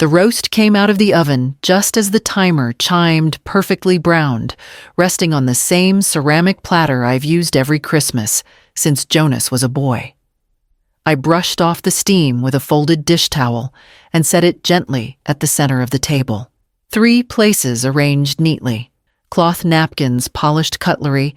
The roast came out of the oven just as the timer chimed, perfectly browned, resting on the same ceramic platter I've used every Christmas since Jonas was a boy. I brushed off the steam with a folded dish towel and set it gently at the center of the table. 3 places arranged neatly: cloth napkins, polished cutlery,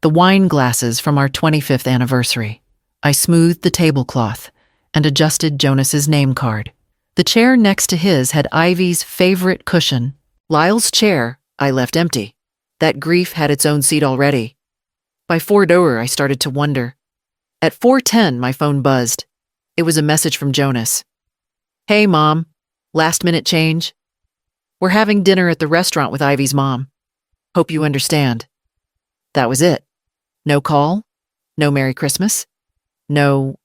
the wine glasses from our 25th anniversary. I smoothed the tablecloth and adjusted Jonas's name card. The chair next to his had Ivy's favorite cushion. Lyle's chair I left empty. That grief had its own seat already. By 4:00, I started to wonder. At 4:10, my phone buzzed. It was a message from Jonas. "Hey, Mom. Last-minute change. We're having dinner at the restaurant with Ivy's mom. Hope you understand." That was it. No call, no Merry Christmas, no,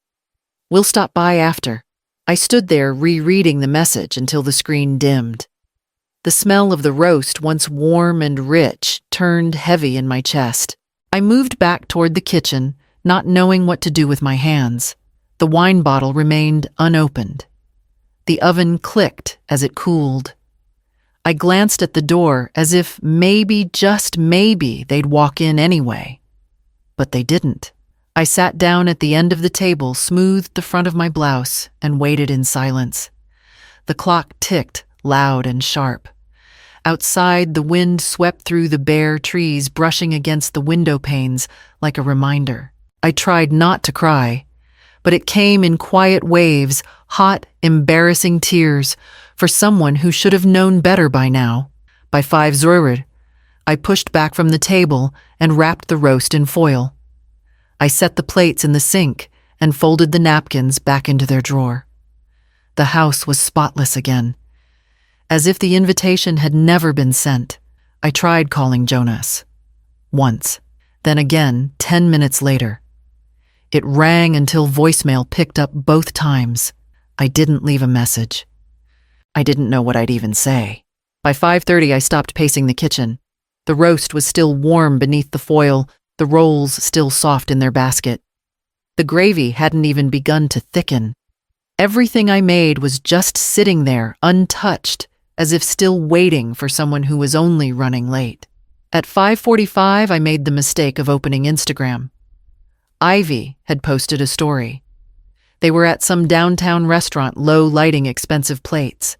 "We'll stop by after." I stood there rereading the message until the screen dimmed. The smell of the roast, once warm and rich, turned heavy in my chest. I moved back toward the kitchen, not knowing what to do with my hands. The wine bottle remained unopened. The oven clicked as it cooled. I glanced at the door as if maybe, just maybe, they'd walk in anyway. But they didn't. I sat down at the end of the table, smoothed the front of my blouse, and waited in silence. The clock ticked, loud and sharp. Outside, the wind swept through the bare trees, brushing against the window panes like a reminder. I tried not to cry, but it came in quiet waves, hot, embarrassing tears, for someone who should have known better by now. By 5:00, I pushed back from the table and wrapped the roast in foil. I set the plates in the sink and folded the napkins back into their drawer. The house was spotless again, as if the invitation had never been sent. I tried calling Jonas. Once, then again 10 minutes later. It rang until voicemail picked up both times. I didn't leave a message. I didn't know what I'd even say. By 5:30, I stopped pacing the kitchen. The roast was still warm beneath the foil, the rolls still soft in their basket. The gravy hadn't even begun to thicken. Everything I made was just sitting there, untouched, as if still waiting for someone who was only running late. At 5:45, I made the mistake of opening Instagram. Ivy had posted a story. They were at some downtown restaurant, low lighting, expensive plates.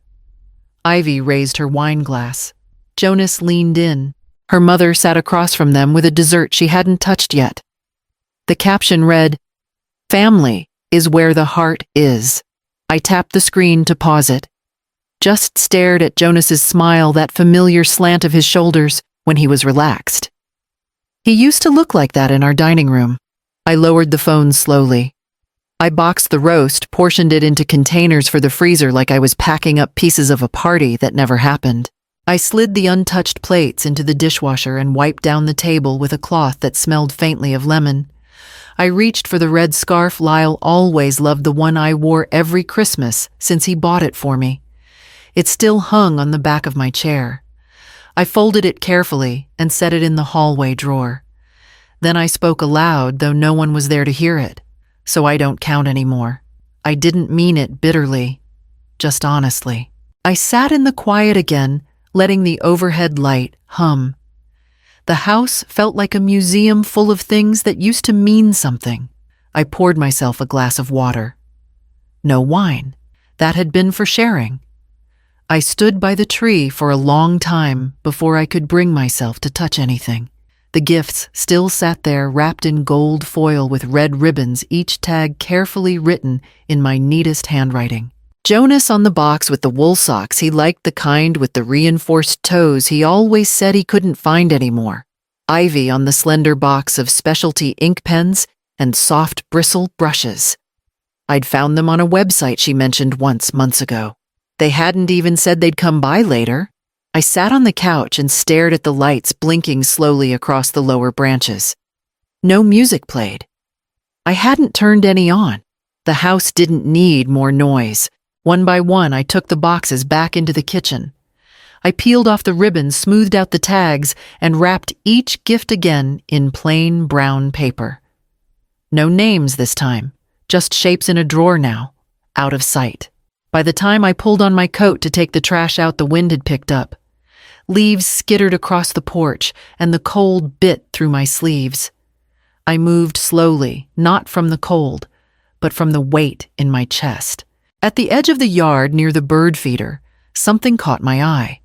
Ivy raised her wine glass. Jonas leaned in. Her mother sat across from them with a dessert she hadn't touched yet. The caption read, "Family is where the heart is." I tapped the screen to pause it. Just stared at Jonas's smile, that familiar slant of his shoulders when he was relaxed. He used to look like that in our dining room. I lowered the phone slowly. I boxed the roast, portioned it into containers for the freezer like I was packing up pieces of a party that never happened. I slid the untouched plates into the dishwasher and wiped down the table with a cloth that smelled faintly of lemon. I reached for the red scarf. Lyle always loved the one I wore every Christmas since he bought it for me. It still hung on the back of my chair. I folded it carefully and set it in the hallway drawer. Then I spoke aloud, though no one was there to hear it, so I don't count anymore. I didn't mean it bitterly, just honestly. I sat in the quiet again, letting the overhead light hum. The house felt like a museum full of things that used to mean something. I poured myself a glass of water. No wine. That had been for sharing. I stood by the tree for a long time before I could bring myself to touch anything. The gifts still sat there, wrapped in gold foil with red ribbons, each tag carefully written in my neatest handwriting. Jonas on the box with the wool socks. He liked the kind with the reinforced toes he always said he couldn't find anymore. Ivy on the slender box of specialty ink pens and soft bristle brushes. I'd found them on a website she mentioned once, months ago. They hadn't even said they'd come by later. I sat on the couch and stared at the lights blinking slowly across the lower branches. No music played. I hadn't turned any on. The house didn't need more noise. One by one, I took the boxes back into the kitchen. I peeled off the ribbons, smoothed out the tags, and wrapped each gift again in plain brown paper. No names this time, just shapes in a drawer now, out of sight. By the time I pulled on my coat to take the trash out, the wind had picked up. Leaves skittered across the porch, and the cold bit through my sleeves. I moved slowly, not from the cold, but from the weight in my chest. At the edge of the yard near the bird feeder, something caught my eye.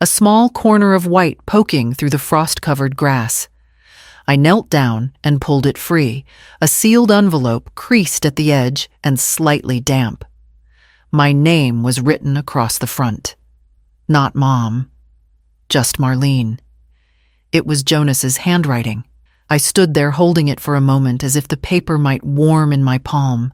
A small corner of white poking through the frost-covered grass. I knelt down and pulled it free, a sealed envelope creased at the edge and slightly damp. My name was written across the front. Not Mom, just Marlene. It was Jonas's handwriting. I stood there holding it for a moment as if the paper might warm in my palm.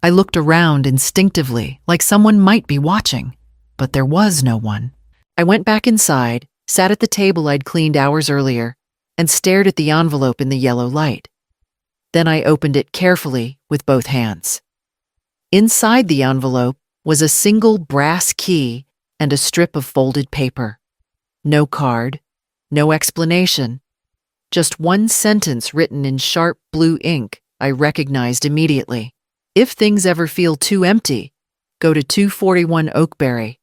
I looked around instinctively, like someone might be watching, but there was no one. I went back inside, sat at the table I'd cleaned hours earlier, and stared at the envelope in the yellow light. Then I opened it carefully with both hands. Inside the envelope was a single brass key and a strip of folded paper. No card, no explanation. Just one sentence written in sharp blue ink I recognized immediately. If things ever feel too empty, go to 241 Oakberry.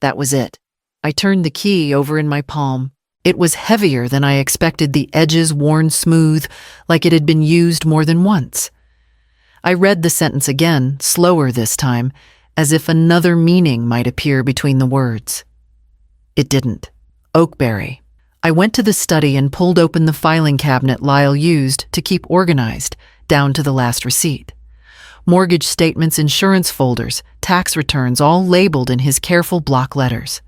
That was it. I turned the key over in my palm. It was heavier than I expected, the edges worn smooth, like it had been used more than once. I read the sentence again, slower this time, as if another meaning might appear between the words. It didn't. Oakberry. I went to the study and pulled open the filing cabinet Lyle used to keep organized, down to the last receipt. Mortgage statements, insurance folders, tax returns, all labeled in his careful block letters.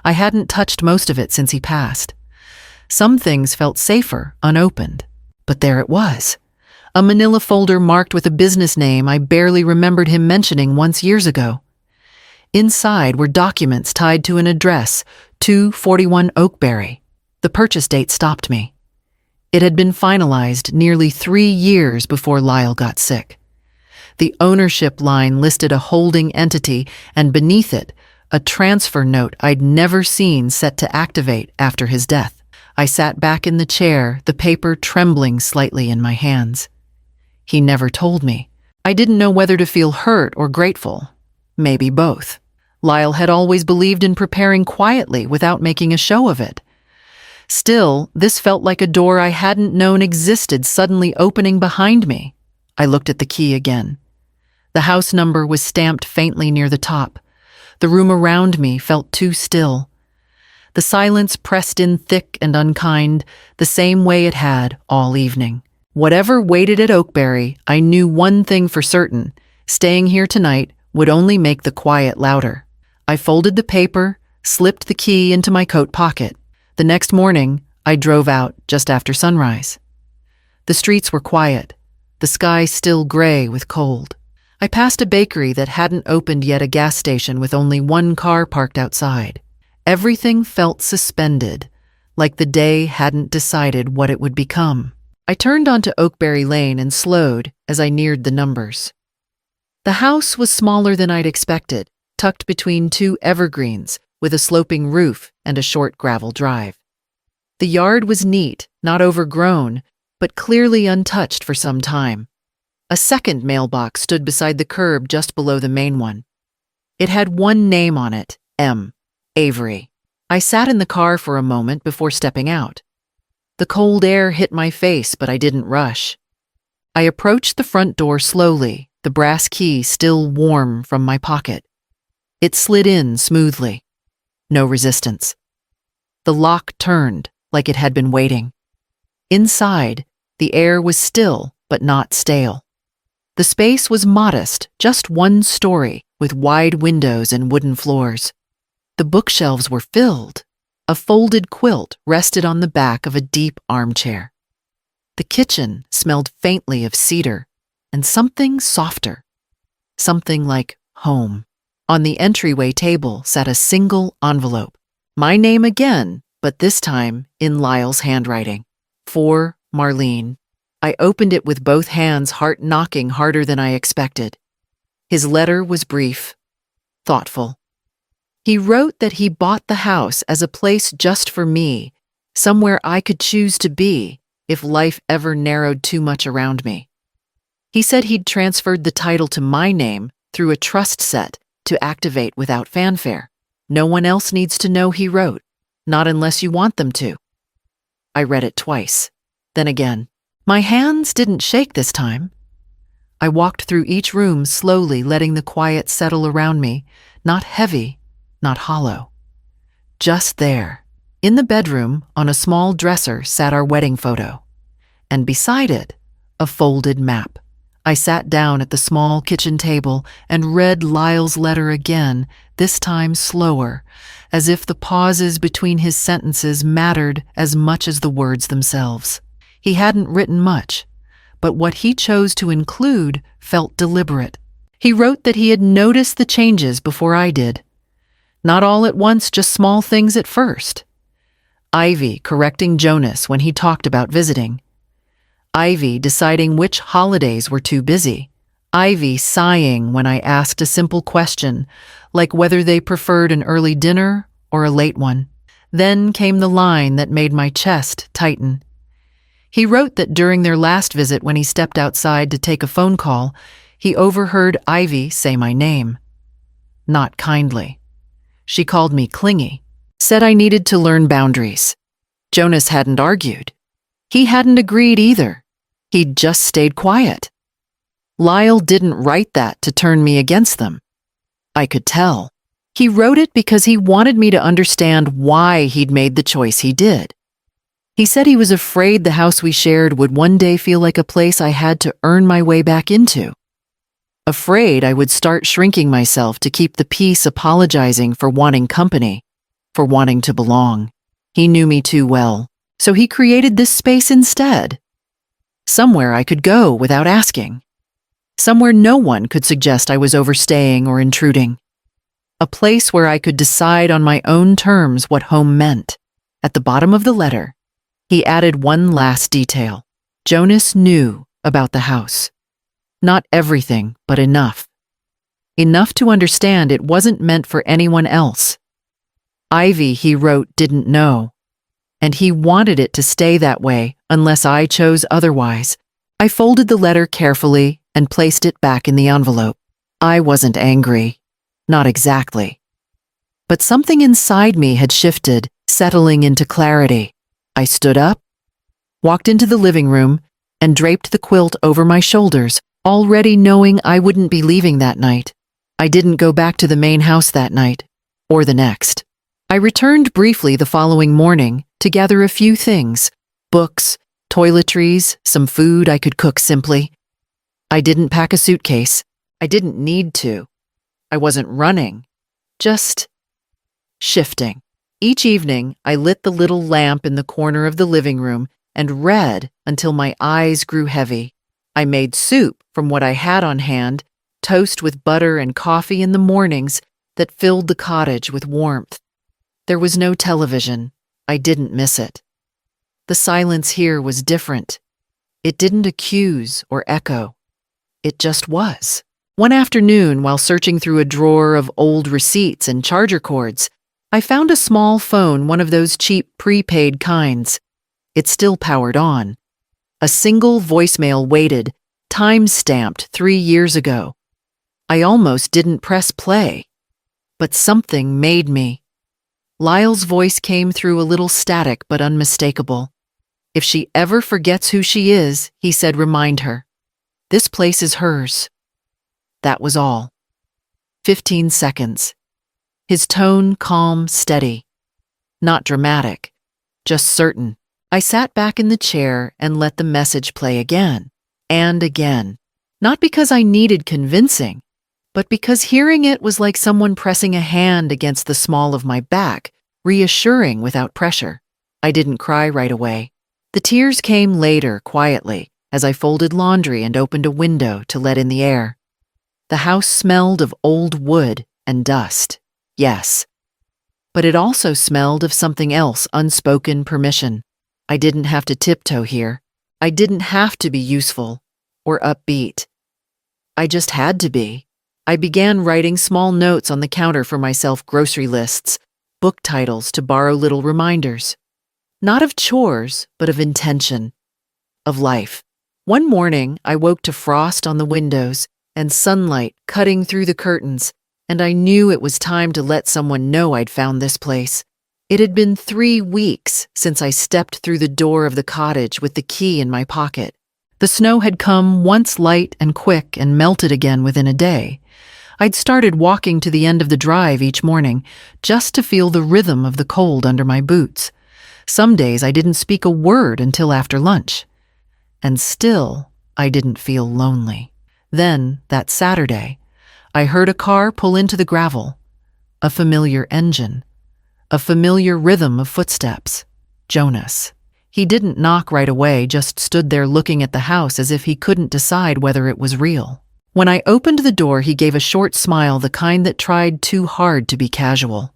I hadn't touched most of it since he passed. Some things felt safer, unopened. But there it was. A manila folder marked with a business name I barely remembered him mentioning once years ago. Inside were documents tied to an address, 241 Oakberry. The purchase date stopped me. It had been finalized nearly 3 years before Lyle got sick. The ownership line listed a holding entity, and beneath it, a transfer note I'd never seen set to activate after his death. I sat back in the chair, the paper trembling slightly in my hands. He never told me. I didn't know whether to feel hurt or grateful. Maybe both. Lyle had always believed in preparing quietly without making a show of it. Still, this felt like a door I hadn't known existed suddenly opening behind me. I looked at the key again. The house number was stamped faintly near the top. The room around me felt too still. The silence pressed in thick and unkind, the same way it had all evening. Whatever waited at Oakberry, I knew one thing for certain. Staying here tonight would only make the quiet louder. I folded the paper, slipped the key into my coat pocket. The next morning, I drove out just after sunrise. The streets were quiet, the sky still gray with cold. I passed a bakery that hadn't opened yet, a gas station with only one car parked outside. Everything felt suspended, like the day hadn't decided what it would become. I turned onto Oakberry Lane and slowed as I neared the numbers. The house was smaller than I'd expected, tucked between two evergreens, with a sloping roof and a short gravel drive. The yard was neat, not overgrown, but clearly untouched for some time. A second mailbox stood beside the curb just below the main one. It had one name on it, M. Avery. I sat in the car for a moment before stepping out. The cold air hit my face, but I didn't rush. I approached the front door slowly, the brass key still warm from my pocket. It slid in smoothly. No resistance. The lock turned like it had been waiting. Inside, the air was still but not stale. The space was modest, just one story, with wide windows and wooden floors. The bookshelves were filled. A folded quilt rested on the back of a deep armchair. The kitchen smelled faintly of cedar and something softer, something like home. On the entryway table sat a single envelope. My name again, but this time in Lyle's handwriting. For Marlene. I opened it with both hands, heart knocking harder than I expected. His letter was brief, thoughtful. He wrote that he bought the house as a place just for me, somewhere I could choose to be if life ever narrowed too much around me. He said he'd transferred the title to my name through a trust set to activate without fanfare. No one else needs to know he wrote, not unless you want them to. I read it twice, then again. My hands didn't shake this time. I walked through each room slowly, letting the quiet settle around me, not heavy, not hollow. Just there, in the bedroom, on a small dresser, sat our wedding photo, and beside it, a folded map. I sat down at the small kitchen table and read Lyle's letter again, this time slower, as if the pauses between his sentences mattered as much as the words themselves. He hadn't written much, but what he chose to include felt deliberate. He wrote that he had noticed the changes before I did. Not all at once, just small things at first. Ivy correcting Jonas when he talked about visiting. Ivy deciding which holidays were too busy. Ivy sighing when I asked a simple question, like whether they preferred an early dinner or a late one. Then came the line that made my chest tighten. He wrote that during their last visit, when he stepped outside to take a phone call, he overheard Ivy say my name. Not kindly. She called me clingy, said I needed to learn boundaries. Jonas hadn't argued. He hadn't agreed either. He'd just stayed quiet. Lyle didn't write that to turn me against them. I could tell. He wrote it because he wanted me to understand why he'd made the choice he did. He said he was afraid the house we shared would one day feel like a place I had to earn my way back into. Afraid I would start shrinking myself to keep the peace, apologizing for wanting company, for wanting to belong. He knew me too well, so he created this space instead. Somewhere I could go without asking. Somewhere no one could suggest I was overstaying or intruding. A place where I could decide on my own terms what home meant. At the bottom of the letter, he added one last detail. Jonas knew about the house. Not everything, but enough. Enough to understand it wasn't meant for anyone else. Ivy, he wrote, didn't know. And he wanted it to stay that way unless I chose otherwise. I folded the letter carefully and placed it back in the envelope. I wasn't angry. Not exactly. But something inside me had shifted, settling into clarity. I stood up, walked into the living room, and draped the quilt over my shoulders, already knowing I wouldn't be leaving that night. I didn't go back to the main house that night, or the next. I returned briefly the following morning to gather a few things: books, toiletries, some food I could cook simply. I didn't pack a suitcase. I didn't need to. I wasn't running, just shifting. Each evening, I lit the little lamp in the corner of the living room and read until my eyes grew heavy. I made soup from what I had on hand, toast with butter and coffee in the mornings that filled the cottage with warmth. There was no television. I didn't miss it. The silence here was different. It didn't accuse or echo. It just was. One afternoon, while searching through a drawer of old receipts and charger cords, I found a small phone, one of those cheap prepaid kinds. It still powered on. A single voicemail waited, time-stamped 3 years ago. I almost didn't press play. But something made me. Lyle's voice came through a little static but unmistakable. If she ever forgets who she is, he said, remind her. This place is hers. That was all. 15 seconds. His tone calm, steady. Not dramatic, just certain. I sat back in the chair and let the message play again and again. Not because I needed convincing, but because hearing it was like someone pressing a hand against the small of my back, reassuring without pressure. I didn't cry right away. The tears came later, quietly, as I folded laundry and opened a window to let in the air. The house smelled of old wood and dust, yes. But it also smelled of something else, unspoken permission. I didn't have to tiptoe here. I didn't have to be useful or upbeat. I just had to be. I began writing small notes on the counter for myself, grocery lists, book titles to borrow little reminders. Not of chores, but of intention, of life. One morning, I woke to frost on the windows, and sunlight cutting through the curtains, and I knew it was time to let someone know I'd found this place. It had been 3 weeks since I stepped through the door of the cottage with the key in my pocket. The snow had come once light and quick and melted again within a day. I'd started walking to the end of the drive each morning just to feel the rhythm of the cold under my boots. Some days I didn't speak a word until after lunch. And still, I didn't feel lonely. Then, that Saturday, I heard a car pull into the gravel. A familiar engine. A familiar rhythm of footsteps. Jonas. He didn't knock right away, just stood there looking at the house as if he couldn't decide whether it was real. When I opened the door, he gave a short smile, the kind that tried too hard to be casual.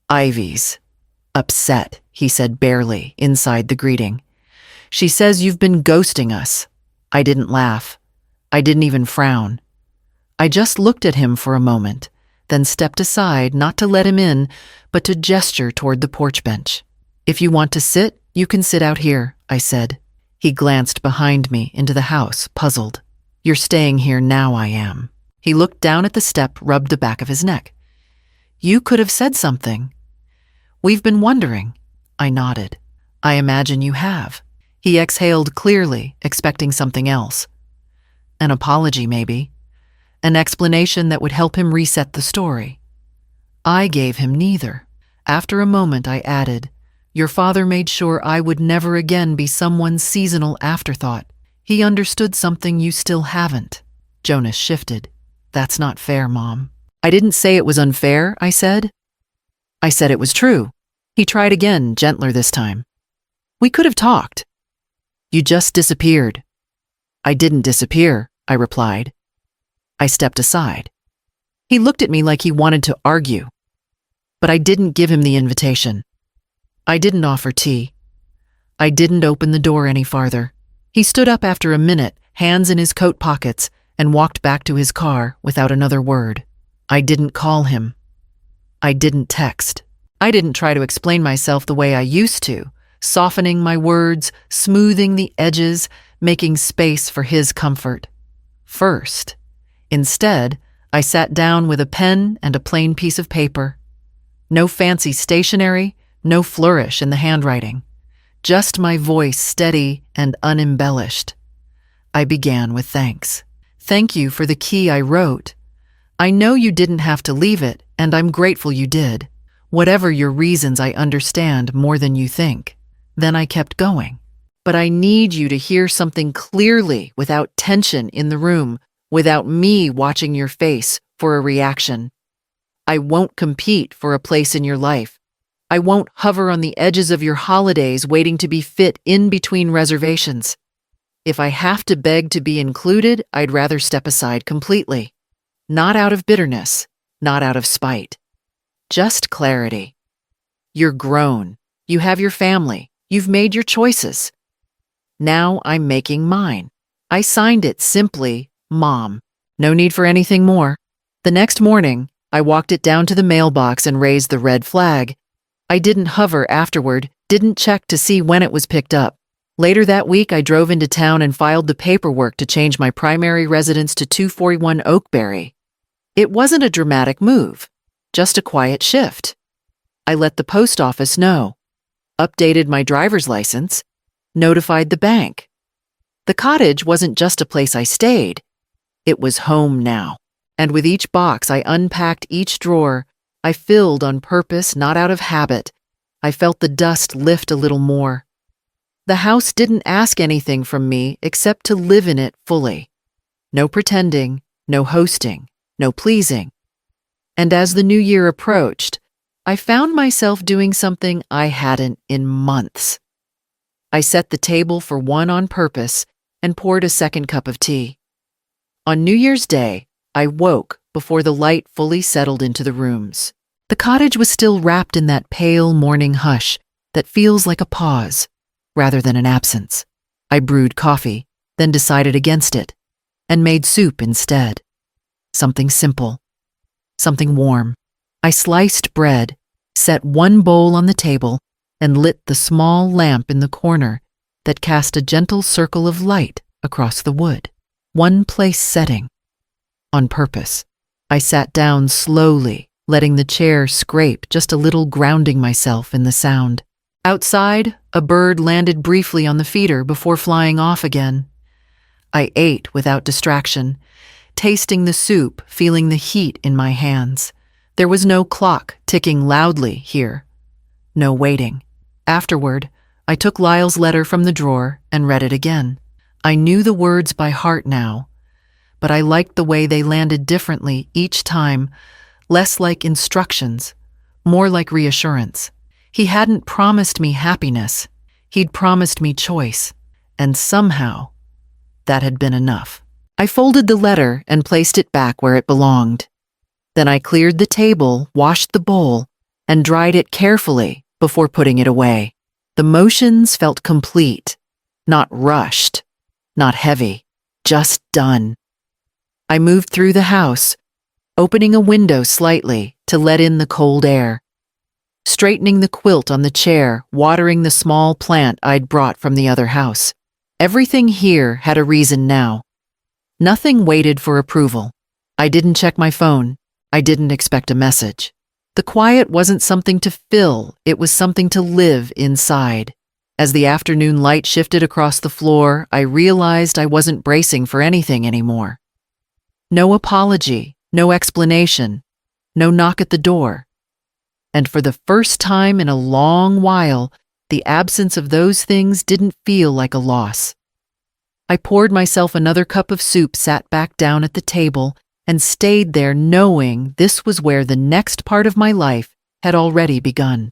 "Ivy's upset," he said barely, inside the greeting. "She says you've been ghosting us." I didn't laugh. I didn't even frown. I just looked at him for a moment, then stepped aside, not to let him in, but to gesture toward the porch bench. "If you want to sit, you can sit out here," I said. He glanced behind me into the house, puzzled. "You're staying here now, I am." He looked down at the step, rubbed the back of his neck. "You could have said something." "We've been wondering." I nodded. "I imagine you have." He exhaled clearly, expecting something else. An apology, maybe. An explanation that would help him reset the story. I gave him neither. After a moment, I added, "Your father made sure I would never again be someone's seasonal afterthought. He understood something you still haven't." Jonas shifted. "That's not fair, Mom." "I didn't say it was unfair," I said. "I said it was true." He tried again, gentler this time. "We could have talked." "You just disappeared." "I didn't disappear," I replied. I stepped aside. He looked at me like he wanted to argue. But I didn't give him the invitation. I didn't offer tea. I didn't open the door any farther. He stood up after a minute, hands in his coat pockets, and walked back to his car without another word. I didn't call him. I didn't text. I didn't try to explain myself the way I used to, softening my words, smoothing the edges, making space for his comfort. First. Instead, I sat down with a pen and a plain piece of paper. No fancy stationery, no flourish in the handwriting. Just my voice steady and unembellished. I began with thanks. "Thank you for the key," I wrote. "I know you didn't have to leave it, and I'm grateful you did. Whatever your reasons, I understand more than you think." Then I kept going. "But I need you to hear something clearly, without tension in the room, without me watching your face for a reaction. I won't compete for a place in your life. I won't hover on the edges of your holidays waiting to be fit in between reservations. If I have to beg to be included, I'd rather step aside completely. Not out of bitterness, not out of spite. Just clarity. You're grown. You have your family. You've made your choices. Now I'm making mine. I signed it simply, Mom. No need for anything more." The next morning, I walked it down to the mailbox and raised the red flag. I didn't hover afterward, didn't check to see when it was picked up. Later that week, I drove into town and filed the paperwork to change my primary residence to 241 Oakberry. It wasn't a dramatic move, just a quiet shift. I let the post office know, updated my driver's license, notified the bank. The cottage wasn't just a place I stayed. It was home now. And with each box, I unpacked each drawer. I filled on purpose, not out of habit. I felt the dust lift a little more. The house didn't ask anything from me except to live in it fully. No pretending, no hosting, no pleasing. And as the new year approached, I found myself doing something I hadn't in months. I set the table for one on purpose and poured a second cup of tea. On New Year's Day, I woke before the light fully settled into the rooms. The cottage was still wrapped in that pale morning hush that feels like a pause rather than an absence. I brewed coffee, then decided against it, and made soup instead. Something simple, something warm. I sliced bread, set one bowl on the table, and lit the small lamp in the corner that cast a gentle circle of light across the wood. One place setting, on purpose. I sat down slowly, letting the chair scrape just a little, grounding myself in the sound. Outside, a bird landed briefly on the feeder before flying off again. I ate without distraction, tasting the soup, feeling the heat in my hands. There was no clock ticking loudly here. No waiting. Afterward, I took Lyle's letter from the drawer and read it again. I knew the words by heart now, but I liked the way they landed differently each time, less like instructions, more like reassurance. He hadn't promised me happiness. He'd promised me choice, and somehow, that had been enough. I folded the letter and placed it back where it belonged. Then I cleared the table, washed the bowl, and dried it carefully before putting it away. The motions felt complete, not rushed, not heavy, just done. I moved through the house, opening a window slightly to let in the cold air, straightening the quilt on the chair, watering the small plant I'd brought from the other house. Everything here had a reason now. Nothing waited for approval. I didn't check my phone. I didn't expect a message. The quiet wasn't something to fill, it was something to live inside. As the afternoon light shifted across the floor, I realized I wasn't bracing for anything anymore. No apology, no explanation, no knock at the door. And for the first time in a long while, the absence of those things didn't feel like a loss. I poured myself another cup of soup, sat back down at the table, and stayed there knowing this was where the next part of my life had already begun.